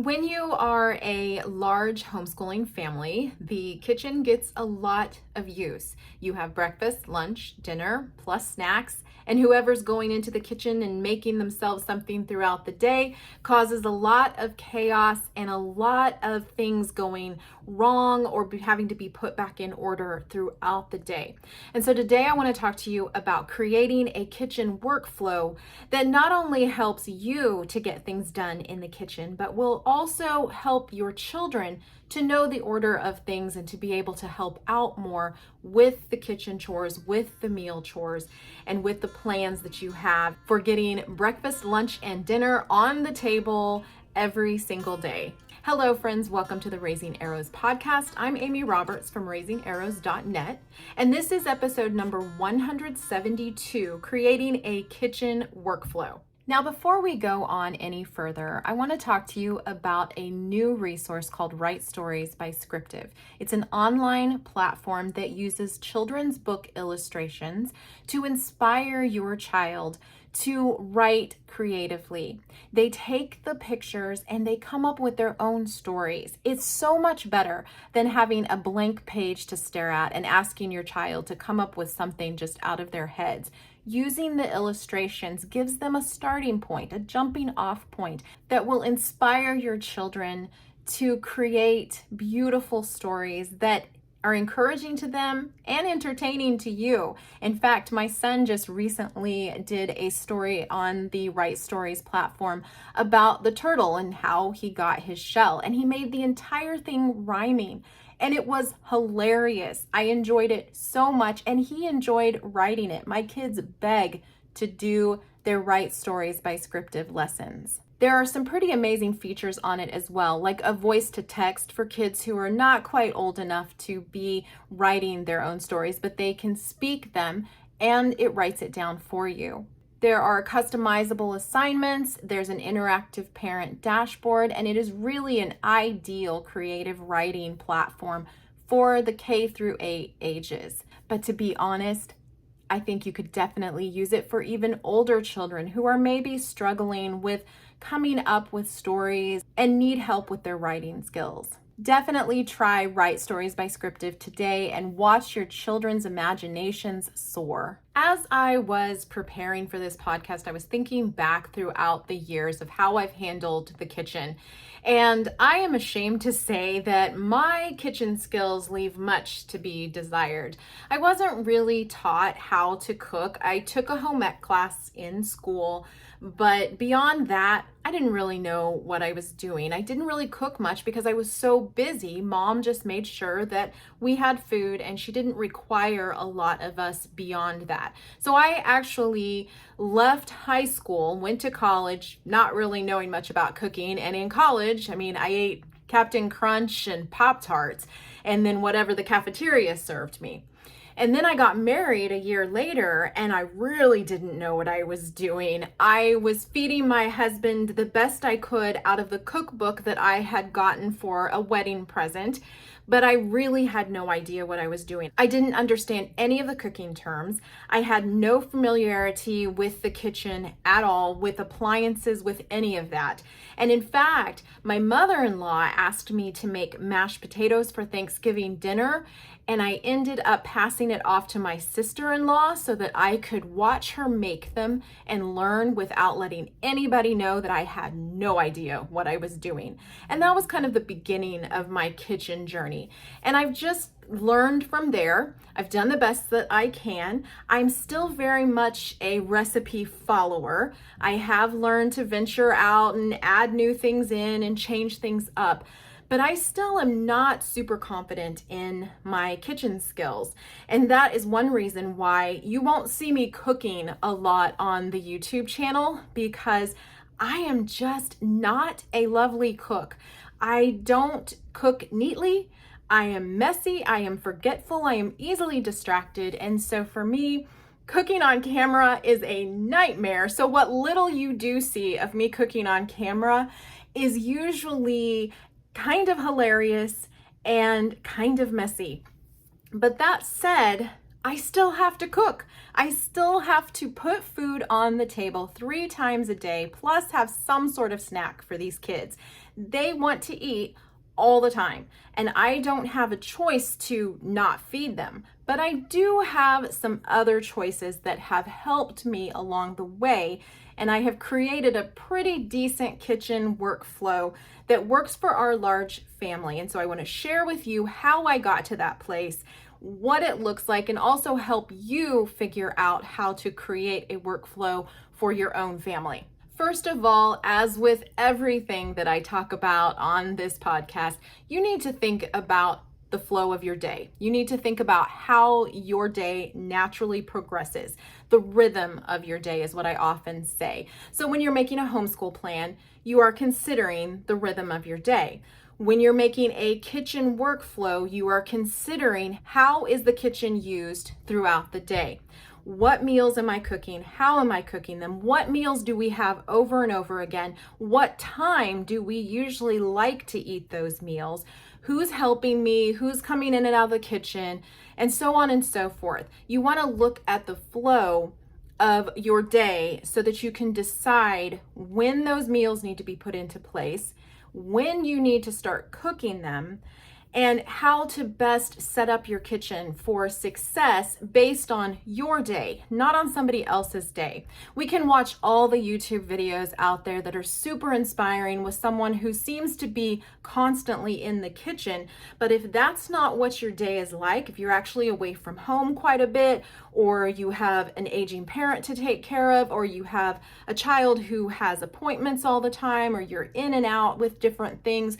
When you are a large homeschooling family, the kitchen gets a lot of use. You have breakfast, lunch, dinner, plus snacks, and whoever's going into the kitchen and making themselves something throughout the day causes a lot of chaos and a lot of things going wrong or having to be put back in order throughout the day. And so today I want to talk to you about creating a kitchen workflow that not only helps you to get things done in the kitchen, but will also help your children to know the order of things and to be able to help out more with the kitchen chores, with the meal chores, and with the plans that you have for getting breakfast, lunch, and dinner on the table every single day. Hello, friends. Welcome to the Raising Arrows podcast. I'm Amy Roberts from raisingarrows.net, and this is episode number 172, Creating a Kitchen Workflow. Now, before we go on any further, I want to talk to you about a new resource called Write Stories by Scriptive. It's an online platform that uses children's book illustrations to inspire your child to write creatively. They take the pictures and they come up with their own stories. It's so much better than having a blank page to stare at and asking your child to come up with something just out of their heads. Using the illustrations gives them a starting point, a jumping off point that will inspire your children to create beautiful stories that are encouraging to them and entertaining to you. In fact, my son just recently did a story on the Write Stories platform about the turtle and how he got his shell, and he made the entire thing rhyming. And it was hilarious. I enjoyed it so much, and he enjoyed writing it. My kids beg to do their Write Stories by Scriptive lessons. There are some pretty amazing features on it as well, like a voice to text for kids who are not quite old enough to be writing their own stories, but they can speak them and it writes it down for you. There are customizable assignments, there's an interactive parent dashboard, and it is really an ideal creative writing platform for the K through 8 ages. But to be honest, I think you could definitely use it for even older children who are maybe struggling with coming up with stories and need help with their writing skills. Definitely try Write Stories by Scriptive today and watch your children's imaginations soar. As I was preparing for this podcast, I was thinking back throughout the years of how I've handled the kitchen. And I am ashamed to say that my kitchen skills leave much to be desired. I wasn't really taught how to cook. I took a home ec class in school, but beyond that, I didn't really know what I was doing. I didn't really cook much because I was so busy. Mom just made sure that we had food and she didn't require a lot of us beyond that. So I actually left high school, went to college, not really knowing much about cooking. And in college, I ate Captain Crunch and Pop-Tarts and then whatever the cafeteria served me. And then I got married a year later and I really didn't know what I was doing. I was feeding my husband the best I could out of the cookbook that I had gotten for a wedding present, but I really had no idea what I was doing. I didn't understand any of the cooking terms. I had no familiarity with the kitchen at all, with appliances, with any of that. And in fact, my mother-in-law asked me to make mashed potatoes for Thanksgiving dinner, and I ended up passing it off to my sister-in-law so that I could watch her make them and learn without letting anybody know that I had no idea what I was doing. And that was kind of the beginning of my kitchen journey. And I've just learned from there. I've done the best that I can. I'm still very much a recipe follower. I have learned to venture out and add new things in and change things up. But I still am not super confident in my kitchen skills. And that is one reason why you won't see me cooking a lot on the YouTube channel, because I am just not a lovely cook. I don't cook neatly. I am messy. I am forgetful. I am easily distracted. And so for me, cooking on camera is a nightmare. So what little you do see of me cooking on camera is usually kind of hilarious and kind of messy. But that said, I still have to cook. I still have to put food on the table 3 times a day, plus have some sort of snack for these kids. They want to eat all the time, and I don't have a choice to not feed them. But I do have some other choices that have helped me along the way, and I have created a pretty decent kitchen workflow that works for our large family. And so I want to share with you how I got to that place, what it looks like, and also help you figure out how to create a workflow for your own family. First of all, as with everything that I talk about on this podcast, you need to think about the flow of your day. You need to think about how your day naturally progresses. The rhythm of your day is what I often say. So when you're making a homeschool plan, you are considering the rhythm of your day. When you're making a kitchen workflow, you are considering how is the kitchen used throughout the day. What meals am I cooking? How am I cooking them? What meals do we have over and over again? What time do we usually like to eat those meals? Who's helping me? Who's coming in and out of the kitchen? And so on and so forth. You want to look at the flow of your day so that you can decide when those meals need to be put into place, when you need to start cooking them, and how to best set up your kitchen for success based on your day, not on somebody else's day. We can watch all the YouTube videos out there that are super inspiring with someone who seems to be constantly in the kitchen, but if that's not what your day is like, if you're actually away from home quite a bit, or you have an aging parent to take care of, or you have a child who has appointments all the time, or you're in and out with different things,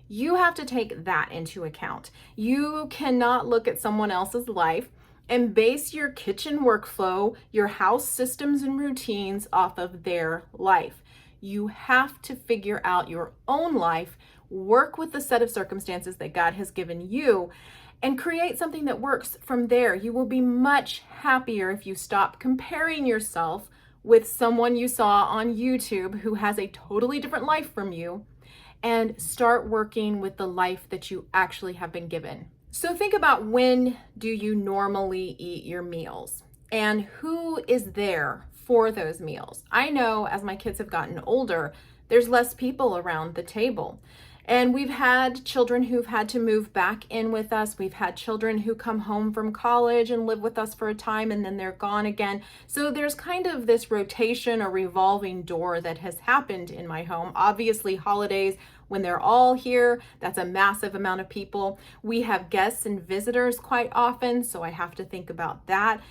you have to take that into account. You cannot look at someone else's life and base your kitchen workflow, your house systems and routines off of their life. You have to figure out your own life, work with the set of circumstances that God has given you, and create something that works from there. You will be much happier if you stop comparing yourself with someone you saw on YouTube who has a totally different life from you, and start working with the life that you actually have been given. So think about, when do you normally eat your meals and who is there for those meals? I know as my kids have gotten older, there's less people around the table. And we've had children who've had to move back in with us. We've had children who come home from college and live with us for a time and then they're gone again. So there's kind of this rotation or revolving door that has happened in my home. Obviously, holidays, when they're all here, that's a massive amount of people. We have guests and visitors quite often, so I have to think about that.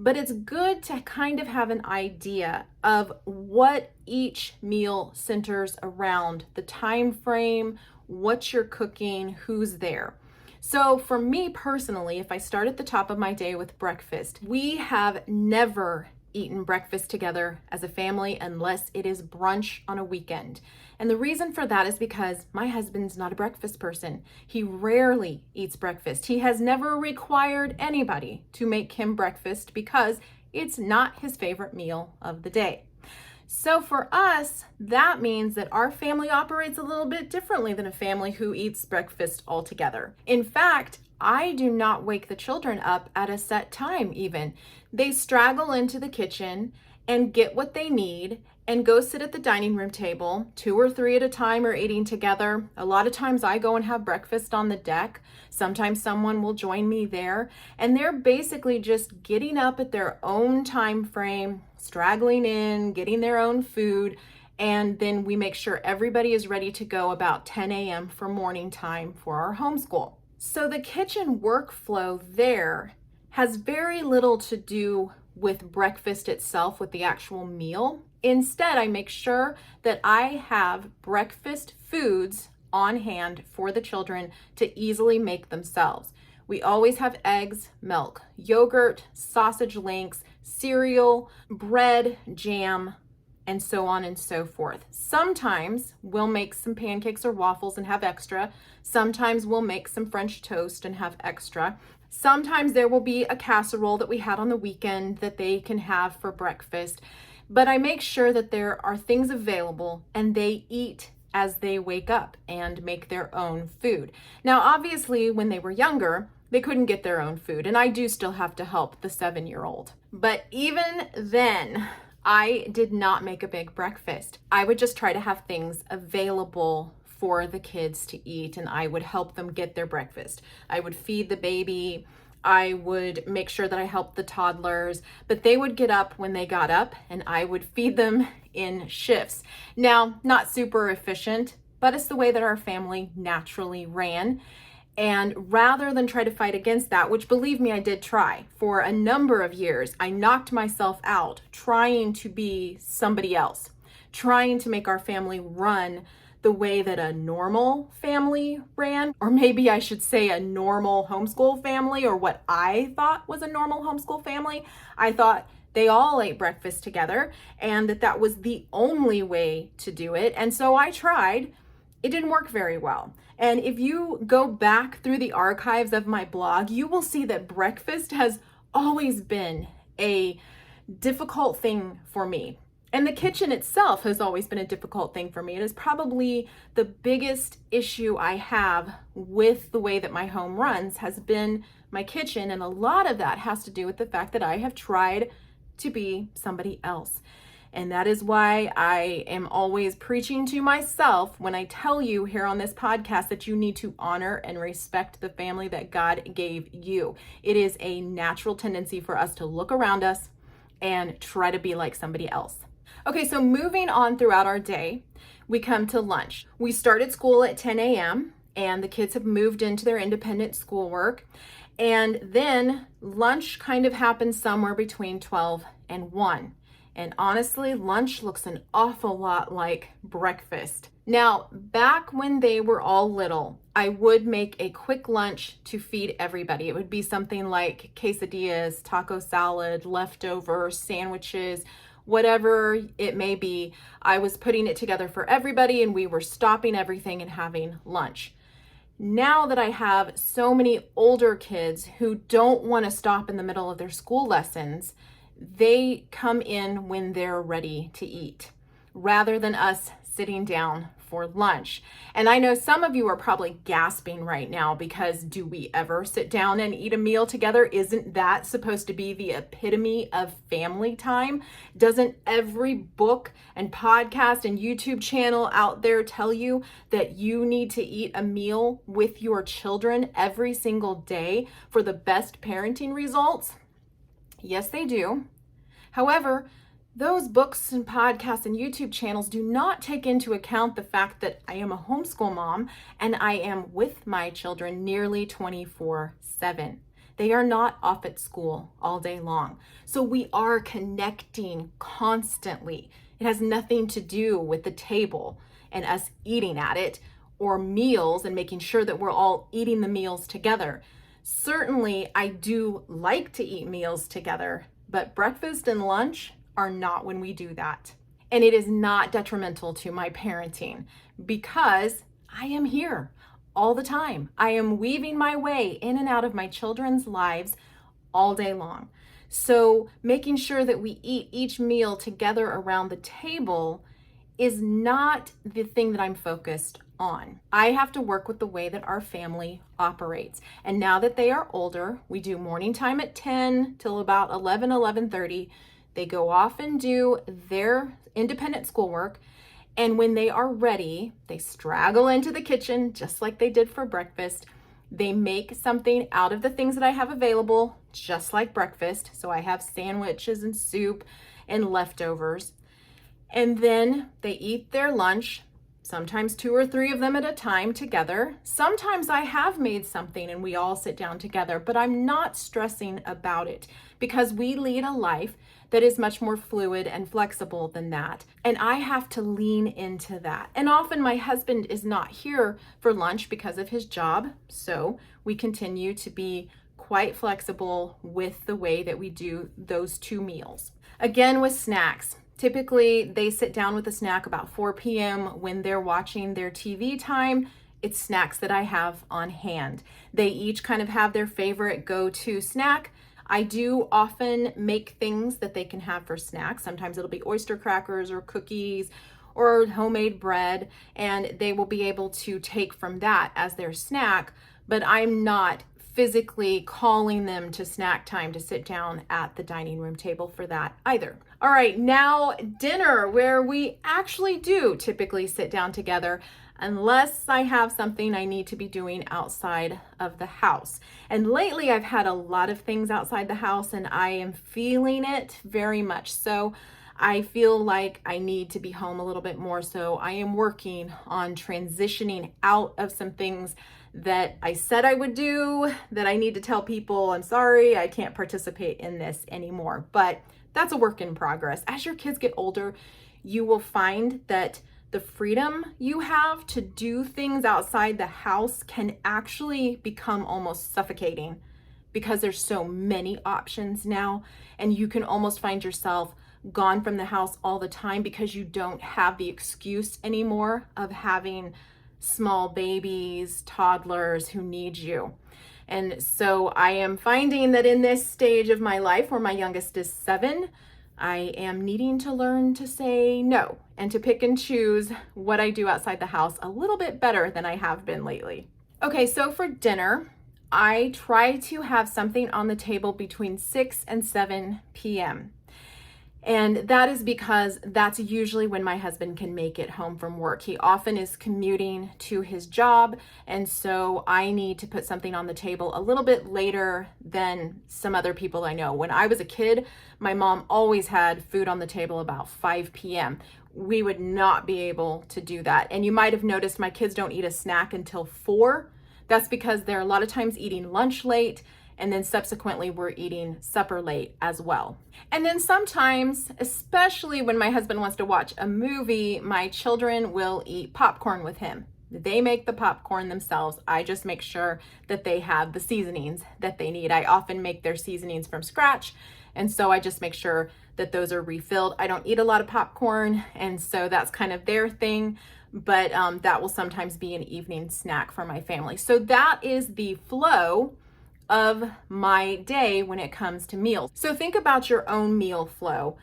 But it's good to kind of have an idea of what each meal centers around, the time frame, what you're cooking, who's there. So for me personally, if I start at the top of my day with breakfast, we have never eaten breakfast together as a family unless it is brunch on a weekend. And the reason for that is because my husband's not a breakfast person. He rarely eats breakfast. He has never required anybody to make him breakfast because it's not his favorite meal of the day. So for us, that means that our family operates a little bit differently than a family who eats breakfast altogether. In fact, I do not wake the children up at a set time even. They straggle into the kitchen and get what they need and go sit at the dining room table. 2 or 3 at a time are eating together. A lot of times I go and have breakfast on the deck. Sometimes someone will join me there, and they're basically just getting up at their own time frame, straggling in, getting their own food, and then we make sure everybody is ready to go about 10 a.m. for morning time for our homeschool. So the kitchen workflow there has very little to do with breakfast itself, with the actual meal. Instead, I make sure that I have breakfast foods on hand for the children to easily make themselves. We always have eggs, milk, yogurt, sausage links, cereal, bread, jam, and so on and so forth. Sometimes we'll make some pancakes or waffles and have extra. Sometimes we'll make some French toast and have extra. Sometimes there will be a casserole that we had on the weekend that they can have for breakfast. But I make sure that there are things available and they eat as they wake up and make their own food. Now, obviously, when they were younger, They couldn't get their own food, and I do still have to help the 7-year-old. But even then, I did not make a big breakfast. I would just try to have things available for the kids to eat, and I would help them get their breakfast. I would feed the baby. I would make sure that I helped the toddlers, but they would get up when they got up, and I would feed them in shifts. Now, not super efficient, but it's the way that our family naturally ran. And rather than try to fight against that, which believe me, I did try for a number of years, I knocked myself out trying to be somebody else, trying to make our family run the way that a normal family ran, or maybe I should say a normal homeschool family, or what I thought was a normal homeschool family. I thought they all ate breakfast together and that was the only way to do it. And so I tried. It didn't work very well. And if you go back through the archives of my blog, you will see that breakfast has always been a difficult thing for me. And the kitchen itself has always been a difficult thing for me. It is probably the biggest issue I have with the way that my home runs has been my kitchen. And a lot of that has to do with the fact that I have tried to be somebody else. And that is why I am always preaching to myself when I tell you here on this podcast that you need to honor and respect the family that God gave you. It is a natural tendency for us to look around us and try to be like somebody else. Okay, so moving on throughout our day, we come to lunch. We started school at 10 a.m. and the kids have moved into their independent schoolwork. And then lunch kind of happens somewhere between 12 and 1. And honestly, lunch looks an awful lot like breakfast. Now, back when they were all little, I would make a quick lunch to feed everybody. It would be something like quesadillas, taco salad, leftovers, sandwiches, whatever it may be. I was putting it together for everybody and we were stopping everything and having lunch. Now that I have so many older kids who don't want to stop in the middle of their school lessons, they come in when they're ready to eat, rather than us sitting down for lunch. And I know some of you are probably gasping right now because do we ever sit down and eat a meal together? Isn't that supposed to be the epitome of family time? Doesn't every book and podcast and YouTube channel out there tell you that you need to eat a meal with your children every single day for the best parenting results? Yes, they do. However, those books and podcasts and YouTube channels do not take into account the fact that I am a homeschool mom and I am with my children nearly 24/7. They are not off at school all day long. So we are connecting constantly. It has nothing to do with the table and us eating at it or meals and making sure that we're all eating the meals together. Certainly, I do like to eat meals together, but breakfast and lunch are not when we do that. And it is not detrimental to my parenting because I am here all the time. I am weaving my way in and out of my children's lives all day long. So making sure that we eat each meal together around the table is not the thing that I'm focused on. I have to work with the way that our family operates. And now that they are older, we do morning time at 10 till about 11:30. They go off and do their independent schoolwork. And when they are ready, they straggle into the kitchen just like they did for breakfast. They make something out of the things that I have available, just like breakfast. So I have sandwiches and soup and leftovers. And then they eat their lunch, sometimes 2 or 3 of them at a time together. Sometimes I have made something and we all sit down together, but I'm not stressing about it because we lead a life that is much more fluid and flexible than that. And I have to lean into that. And often my husband is not here for lunch because of his job. So we continue to be quite flexible with the way that we do those 2 meals. Again, with snacks. Typically, they sit down with a snack about 4 p.m. when they're watching their TV time. It's snacks that I have on hand. They each kind of have their favorite go-to snack. I do often make things that they can have for snacks. Sometimes it'll be oyster crackers or cookies or homemade bread, and they will be able to take from that as their snack, but I'm not physically calling them to snack time to sit down at the dining room table for that either. All right, now dinner, where we actually do typically sit down together unless I have something I need to be doing outside of the house. And lately I've had a lot of things outside the house and I am feeling it very much so. I feel like I need to be home a little bit more, so I am working on transitioning out of some things that I said I would do, that I need to tell people, I'm sorry, I can't participate in this anymore. But that's a work in progress. As your kids get older, you will find that the freedom you have to do things outside the house can actually become almost suffocating because there's so many options now, and you can almost find yourself gone from the house all the time because you don't have the excuse anymore of having small babies, toddlers who need you. And so I am finding that in this stage of my life, where my youngest is 7, I am needing to learn to say no and to pick and choose what I do outside the house a little bit better than I have been lately. Okay, so for dinner, I try to have something on the table between 6 and 7 p.m. And that is because that's usually when my husband can make it home from work. He often is commuting to his job, and so I need to put something on the table a little bit later than some other people I know. When I was a kid, my mom always had food on the table about 5 p.m. We would not be able to do that. And you might have noticed my kids don't eat a snack until 4. That's because they're a lot of times eating lunch late, and then subsequently we're eating supper late as well. And then sometimes, especially when my husband wants to watch a movie, my children will eat popcorn with him. They make the popcorn themselves. I just make sure that they have the seasonings that they need. I often make their seasonings from scratch, and so I just make sure that those are refilled. I don't eat a lot of popcorn, and so that's kind of their thing, but that will sometimes be an evening snack for my family. So that is the flow of my day when it comes to meals. So think about your own meal flow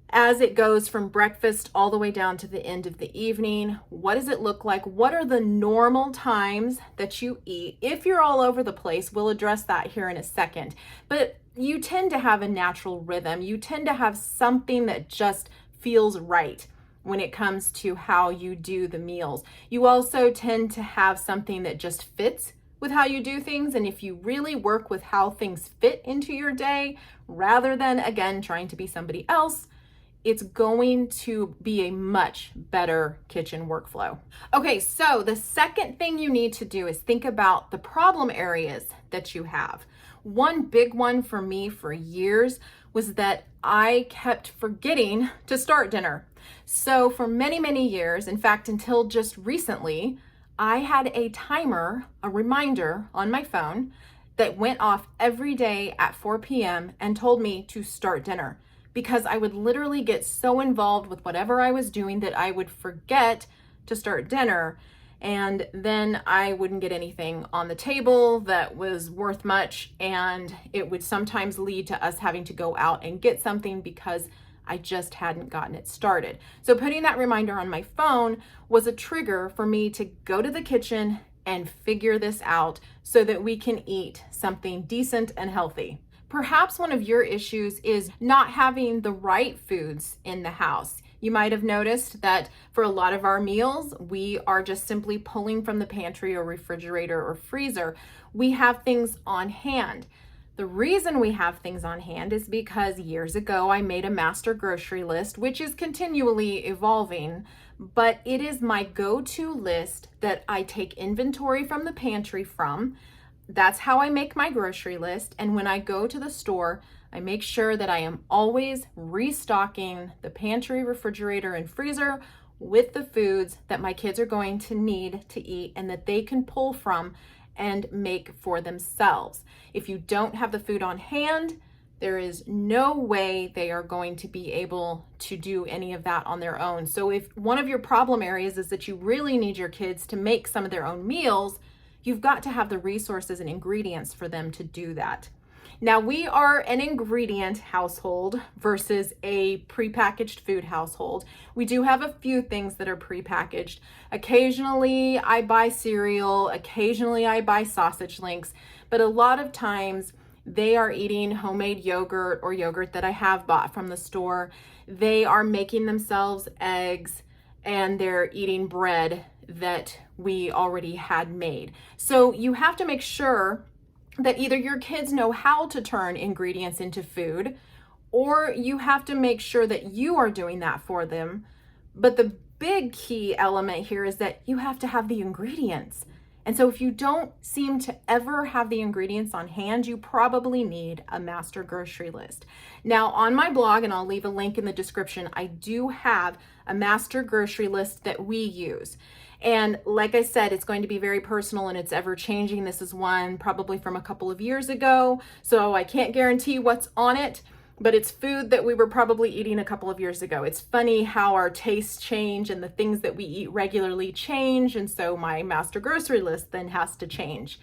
as it goes from breakfast all the way down to the end of the evening. What does it look like? What are the normal times that you eat? If you're all over the place, we'll address that here in a second. But you tend to have a natural rhythm. You tend to have something that just feels right when it comes to how you do the meals. You also tend to have something that just fits with how you do things. And if you really work with how things fit into your day, rather than, again, trying to be somebody else, it's going to be a much better kitchen workflow. Okay, so the second thing you need to do is think about the problem areas that you have. One big one for me for years was that I kept forgetting to start dinner. So for many, many years, in fact, until just recently, I had a timer, a reminder on my phone that went off every day at 4 p.m. and told me to start dinner, because I would literally get so involved with whatever I was doing that I would forget to start dinner, and then I wouldn't get anything on the table that was worth much, and it would sometimes lead to us having to go out and get something because I just hadn't gotten it started. So putting that reminder on my phone was a trigger for me to go to the kitchen and figure this out so that we can eat something decent and healthy. Perhaps one of your issues is not having the right foods in the house. You might have noticed that for a lot of our meals, we are just simply pulling from the pantry or refrigerator or freezer. We have things on hand. The reason we have things on hand is because years ago I made a master grocery list, which is continually evolving, but it is my go-to list that I take inventory from the pantry from. That's how I make my grocery list. And when I go to the store, I make sure that I am always restocking the pantry, refrigerator, and freezer with the foods that my kids are going to need to eat and that they can pull from and make for themselves. If you don't have the food on hand, there is no way they are going to be able to do any of that on their own. So if one of your problem areas is that you really need your kids to make some of their own meals, you've got to have the resources and ingredients for them to do that. Now, we are an ingredient household versus a prepackaged food household. We do have a few things that are prepackaged. Occasionally, I buy cereal. Occasionally, I buy sausage links. But a lot of times, they are eating homemade yogurt or yogurt that I have bought from the store. They are making themselves eggs, and they're eating bread that we already had made. So you have to make sure that either your kids know how to turn ingredients into food, or you have to make sure that you are doing that for them. But the big key element here is that you have to have the ingredients. And so if you don't seem to ever have the ingredients on hand, you probably need a master grocery list. Now, on my blog, and I'll leave a link in the description, I do have a master grocery list that we use. And like I said, it's going to be very personal and it's ever changing. This is one probably from a couple of years ago, so I can't guarantee what's on it, but it's food that we were probably eating a couple of years ago. It's funny how our tastes change and the things that we eat regularly change, and so my master grocery list then has to change.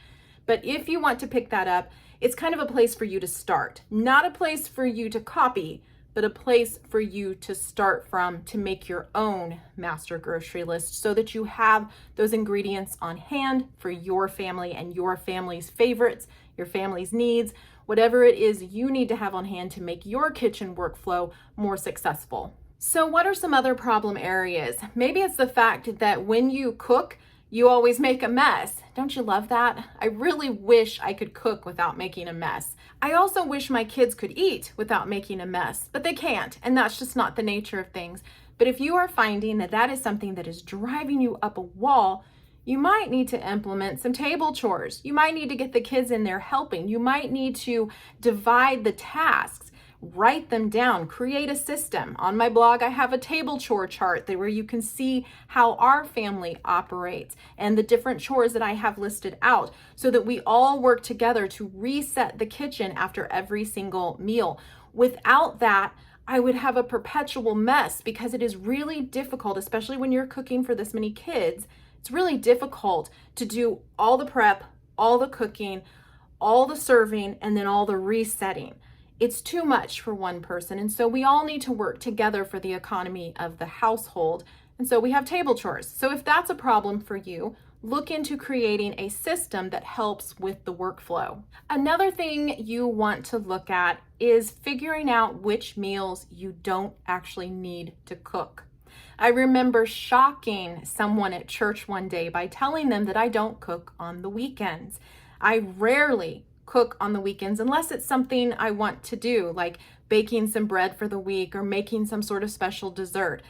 But if you want to pick that up, it's kind of a place for you to start. Not a place for you to copy, but a place for you to start from to make your own master grocery list so that you have those ingredients on hand for your family and your family's favorites, your family's needs, whatever it is you need to have on hand to make your kitchen workflow more successful. So what are some other problem areas? Maybe it's the fact that when you cook, you always make a mess. Don't you love that? I really wish I could cook without making a mess. I also wish my kids could eat without making a mess, but they can't, and that's just not the nature of things. But if you are finding that that is something that is driving you up a wall, you might need to implement some table chores. You might need to get the kids in there helping. You might need to divide the tasks. Write them down, create a system. On my blog, I have a table chore chart there where you can see how our family operates and the different chores that I have listed out so that we all work together to reset the kitchen after every single meal. Without that, I would have a perpetual mess because it is really difficult, especially when you're cooking for this many kids. It's really difficult to do all the prep, all the cooking, all the serving, and then all the resetting. It's too much for one person, and so we all need to work together for the economy of the household, and so we have table chores. So if that's a problem for you, look into creating a system that helps with the workflow. Another thing you want to look at is figuring out which meals you don't actually need to cook. I remember shocking someone at church one day by telling them that I don't cook on the weekends. I rarely cook on the weekends unless it's something I want to do, like baking some bread for the week or making some sort of special dessert.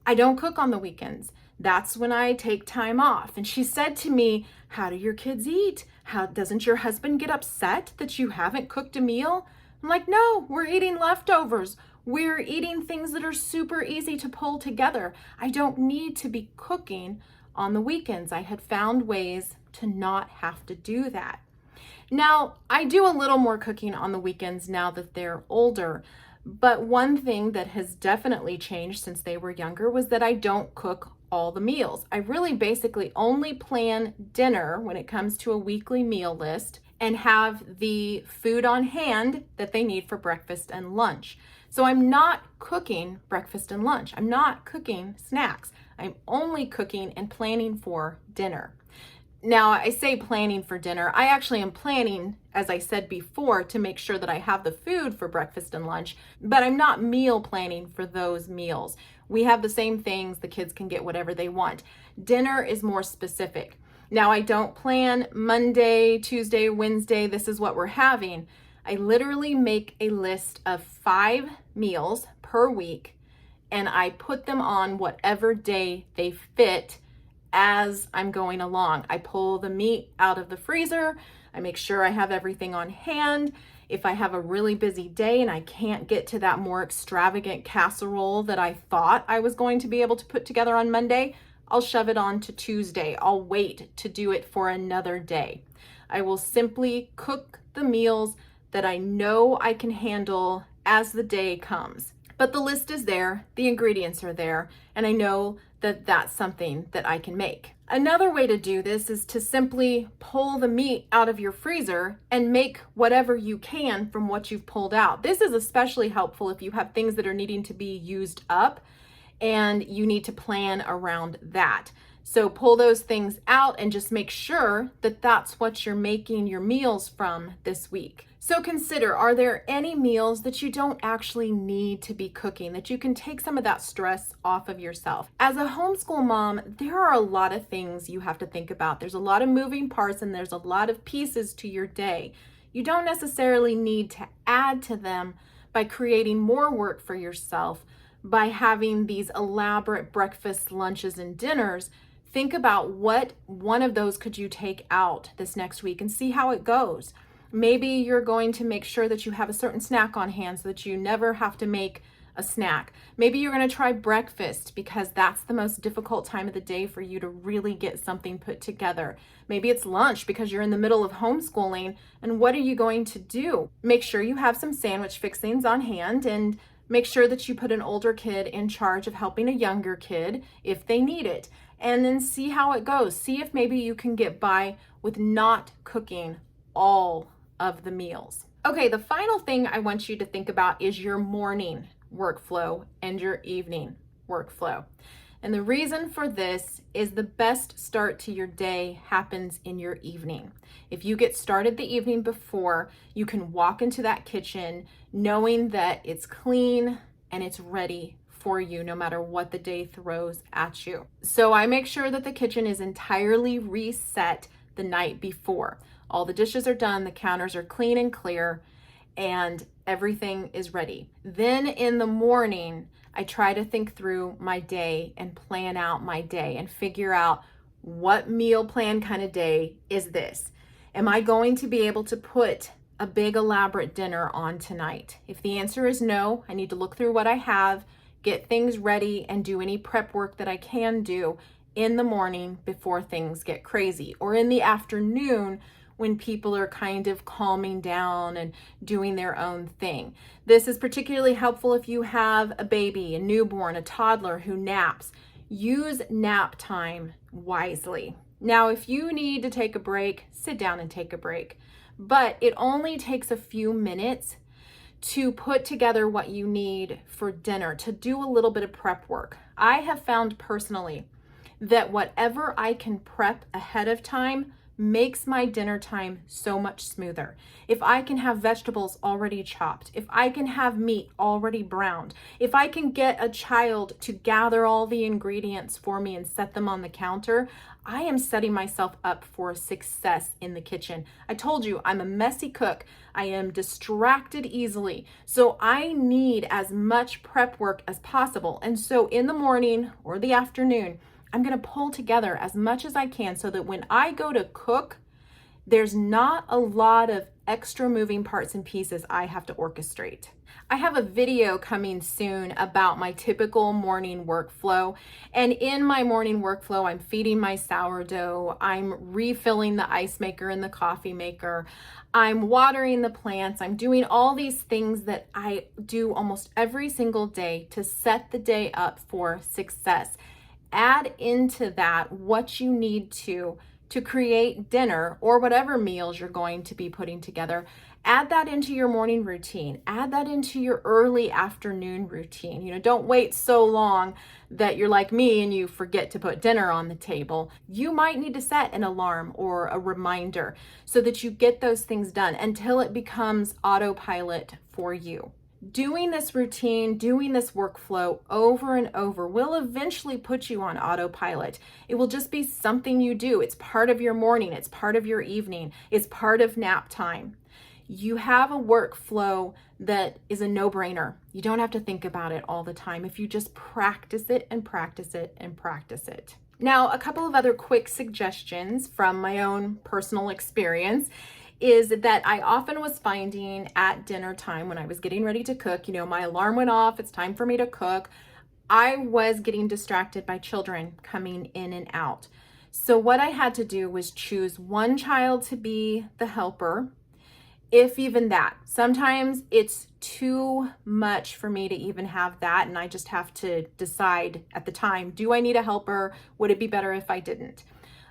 I don't cook on the weekends. That's when I take time off. And she said to me, "How do your kids eat? Doesn't your husband get upset that you haven't cooked a meal?" I'm like, "No, we're eating leftovers. We're eating things that are super easy to pull together. I don't need to be cooking on the weekends." I had found ways to not have to do that. Now, I do a little more cooking on the weekends now that they're older, but one thing that has definitely changed since they were younger was that I don't cook all the meals. I really basically only plan dinner when it comes to a weekly meal list and have the food on hand that they need for breakfast and lunch. So I'm not cooking breakfast and lunch. I'm not cooking snacks. I'm only cooking and planning for dinner. Now, I say planning for dinner. I actually am planning, as I said before, to make sure that I have the food for breakfast and lunch, but I'm not meal planning for those meals. We have the same things. The kids can get whatever they want. Dinner is more specific. Now, I don't plan Monday, Tuesday, Wednesday, this is what we're having. I literally make a list of 5 meals per week, and I put them on whatever day they fit as I'm going along. I pull the meat out of the freezer. I make sure I have everything on hand. If I have a really busy day and I can't get to that more extravagant casserole that I thought I was going to be able to put together on Monday, I'll shove it on to Tuesday. I'll wait to do it for another day. I will simply cook the meals that I know I can handle as the day comes. But the list is there, the ingredients are there, and I know that that's something that I can make. Another way to do this is to simply pull the meat out of your freezer and make whatever you can from what you've pulled out. This is especially helpful if you have things that are needing to be used up and you need to plan around that. So pull those things out and just make sure that that's what you're making your meals from this week. So consider, are there any meals that you don't actually need to be cooking, that you can take some of that stress off of yourself? As a homeschool mom, there are a lot of things you have to think about. There's a lot of moving parts and there's a lot of pieces to your day. You don't necessarily need to add to them by creating more work for yourself, by having these elaborate breakfasts, lunches, and dinners. Think about what one of those could you take out this next week and see how it goes. Maybe you're going to make sure that you have a certain snack on hand so that you never have to make a snack. Maybe you're going to try breakfast because that's the most difficult time of the day for you to really get something put together. Maybe it's lunch because you're in the middle of homeschooling, and what are you going to do? Make sure you have some sandwich fixings on hand, and make sure that you put an older kid in charge of helping a younger kid if they need it. And then see how it goes. See if maybe you can get by with not cooking all of the meals. Okay, the final thing I want you to think about is your morning workflow and your evening workflow. And the reason for this is the best start to your day happens in your evening. If you get started the evening before, you can walk into that kitchen knowing that it's clean and it's ready for you no matter what the day throws at you. So I make sure that the kitchen is entirely reset the night before. All the dishes are done, the counters are clean and clear, and everything is ready. Then in the morning, I try to think through my day and plan out my day and figure out what meal plan kind of day is this. Am I going to be able to put a big elaborate dinner on tonight? If the answer is no, I need to look through what I have, get things ready, and do any prep work that I can do in the morning before things get crazy, or in the afternoon when people are kind of calming down and doing their own thing. This is particularly helpful if you have a baby, a newborn, a toddler who naps. Use nap time wisely. Now, if you need to take a break, sit down and take a break, but it only takes a few minutes to put together what you need for dinner, to do a little bit of prep work. I have found personally that whatever I can prep ahead of time makes my dinner time so much smoother. If I can have vegetables already chopped, if I can have meat already browned, if I can get a child to gather all the ingredients for me and set them on the counter, I am setting myself up for success in the kitchen. I told you I'm a messy cook. I am distracted easily. So I need as much prep work as possible. And so in the morning or the afternoon, I'm going to pull together as much as I can so that when I go to cook, there's not a lot of extra moving parts and pieces I have to orchestrate. I have a video coming soon about my typical morning workflow. And in my morning workflow, I'm feeding my sourdough, I'm refilling the ice maker and the coffee maker, I'm watering the plants, I'm doing all these things that I do almost every single day to set the day up for success. Add into that what you need to create dinner or whatever meals you're going to be putting together. Add that into your morning routine. Add that into your early afternoon routine. Don't wait so long that you're like me and you forget to put dinner on the table. You might need to set an alarm or a reminder so that you get those things done until it becomes autopilot for you. Doing this routine, doing this workflow over and over will eventually put you on autopilot. It will just be something you do. It's part of your morning. It's part of your evening. It's part of nap time. You have a workflow that is a no-brainer. You don't have to think about it all the time if you just practice it and practice it and practice it. Now, a couple of other quick suggestions from my own personal experience is that I often was finding at dinner time when I was getting ready to cook, my alarm went off, it's time for me to cook. I was getting distracted by children coming in and out. So what I had to do was choose one child to be the helper, if even that. Sometimes it's too much for me to even have that, and I just have to decide at the time, do I need a helper? Would it be better if I didn't?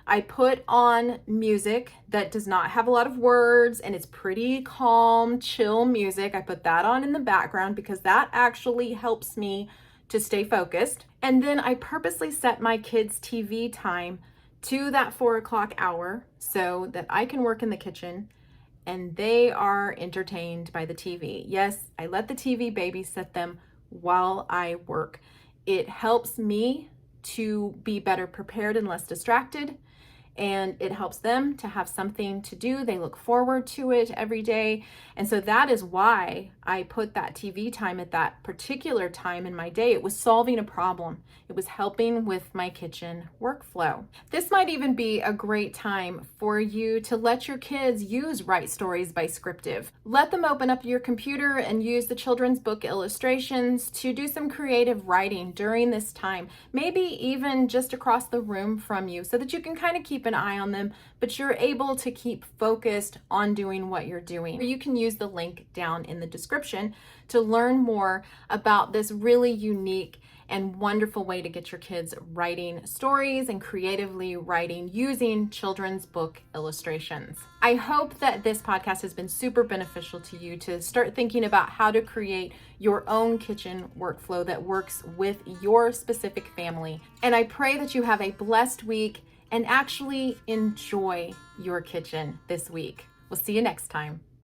I put on music that does not have a lot of words and it's pretty calm, chill music. I put that on in the background because that actually helps me to stay focused. And then I purposely set my kids' TV time to that 4 o'clock hour so that I can work in the kitchen and they are entertained by the TV. Yes, I let the TV babysit them while I work. It helps me to be better prepared and less distracted, and it helps them to have something to do. They look forward to it every day. And so that is why I put that TV time at that particular time in my day. It was solving a problem. It was helping with my kitchen workflow. This might even be a great time for you to let your kids use Write Stories by Scriptive. Let them open up your computer and use the children's book illustrations to do some creative writing during this time, maybe even just across the room from you, so that you can kind of keep an eye on them, but you're able to keep focused on doing what you're doing. You can use the link down in the description to learn more about this really unique and wonderful way to get your kids writing stories and creatively writing using children's book illustrations. I hope that this podcast has been super beneficial to you to start thinking about how to create your own kitchen workflow that works with your specific family. And I pray that you have a blessed week and actually enjoy your kitchen this week. We'll see you next time.